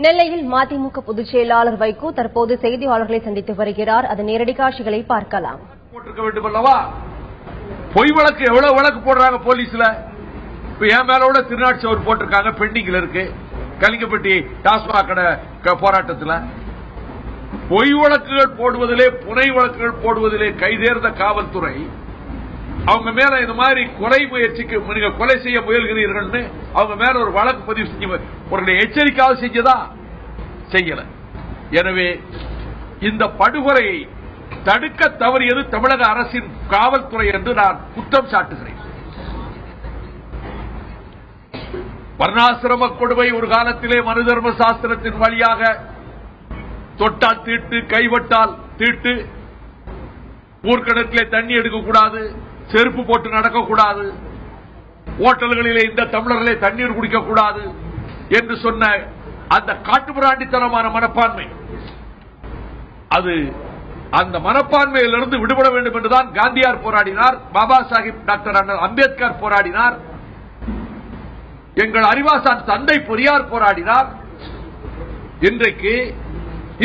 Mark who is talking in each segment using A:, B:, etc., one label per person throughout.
A: நெல்லையில் மதிமுக பொதுச் செயலாளர் வைகோ தற்போது செய்தியாளர்களை சந்தித்து வருகிறார். அதன் நேரடி காட்சிகளை பார்க்கலாம்.
B: போட்டிருக்க வேண்டும் அல்லவா? பொய் வழக்கு எவ்வளவு வழக்கு போடுறாங்க போலீஸ்ல. இப்ப என் மேலோட திருநாட்சவர் போட்டிருக்காங்க, பெண்டிங்ல இருக்கு. கலிங்கப்பட்டி டாஸ்மாக் கடை போராட்டத்தில் பொய் வழக்குகள் போடுவதிலே, புனை வழக்குகள் போடுவதிலே கைதேர்ந்த காவல்துறை அவங்க மேல இந்த மாதிரி கொலை முயற்சிக்கு நீங்க கொலை செய்ய முயல்கிறீர்கள் அவங்க மேல ஒரு வழக்கு பதிவு செஞ்சு ஒரு எச்சரிக்கையாக செஞ்சதா? செய்யல. எனவே இந்த படுகொலையை தடுக்க தவறியது தமிழக அரசின் காவல்துறை என்று நான் குற்றம் சாட்டுகிறேன். வர்ணாசிரம கொடுமை ஒரு காலத்திலே மனு தர்ம சாஸ்திரத்தின் வழியாக தொட்டால் தீட்டு, கைவட்டால் தீட்டு, ஊர்க்கணக்கிலே தண்ணி எடுக்கக்கூடாது, செருப்பு போட்டு நடக்கக்கூடாது, ஓட்டல்களிலே இந்த தமிழர்களே தண்ணீர் குடிக்கக்கூடாது என்று சொன்ன அந்த காட்டுமிராண்டித்தனமான மனப்பான்மை, அது அந்த மனப்பான்மையிலிருந்து விடுபட வேண்டும் என்றுதான் காந்தியார் போராடினார், பாபா சாஹிப் டாக்டர் அம்பேத்கர் போராடினார், எங்கள் அறிவாசான் தந்தை பெரியார் போராடினார். இன்றைக்கு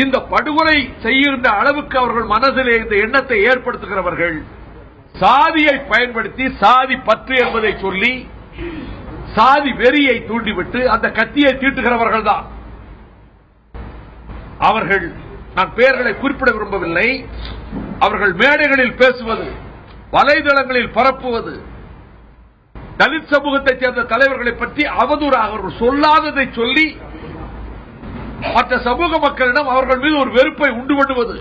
B: இந்த படுகொலை செய்கின்ற அளவுக்கு அவர்கள் மனதிலே இந்த எண்ணத்தை ஏற்படுத்துகிறவர்கள் சாதியை பயன்படுத்தி சாதி பற்று என்பதை சொல்லி சாதி வெறியை தூண்டிவிட்டு அந்த கத்தியை தீட்டுகிறவர்கள் தான் அவர்கள். நான் பெயர்களை குறிப்பிட விரும்பவில்லை. அவர்கள் மேடைகளில் பேசுவது, வலைதளங்களில் பரப்புவது, தலித் சமூகத்தைச் சேர்ந்த தலைவர்களை பற்றி அவதூறாக அவர்கள் சொல்லாததை சொல்லி மற்ற சமூக மக்களிடம் அவர்கள் மீது ஒரு வெறுப்பை உண்டு பண்ணுவது,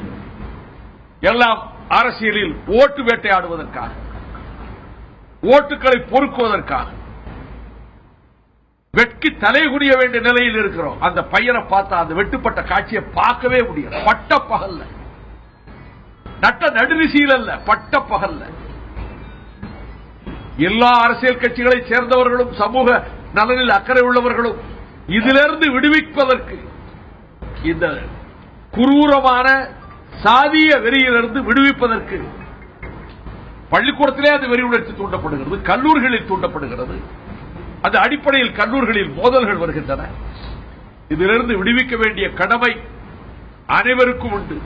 B: எல்லாம் அரசியலில் ஓட்டு வேட்டையாடுவதற்காக, ஓட்டுகளை பொறுக்குவதற்காக. வெட்கி தலைகுனிய வேண்டிய நிலையில் இருக்கிறோம். அந்த பையனை பார்த்தா அந்த வெட்டுப்பட்ட காட்சியை பார்க்கவே முடியாது. பட்ட பகல்ல, நட்ட நடுநிசையில் அல்ல, பட்ட பகல்ல. எல்லா அரசியல் கட்சிகளை சேர்ந்தவர்களும் சமூக நலனில் அக்கறை உள்ளவர்களும் இதிலிருந்து விடுவிப்பதற்கு, இந்த குரூரமான சாதிய வெறியிலிருந்து விடுவிப்பதற்கு பள்ளிக்கூடத்திலே அது வெறி உணர்ச்சி தூண்டப்படுகிறது, கல்லூரிகளில் தூண்டப்படுகிறது. அந்த அடிப்படையில் கல்லூரிகளில் மோதல்கள் வருகின்றன. இதிலிருந்து விடுவிக்க வேண்டிய கடமை அனைவருக்கும் உண்டு.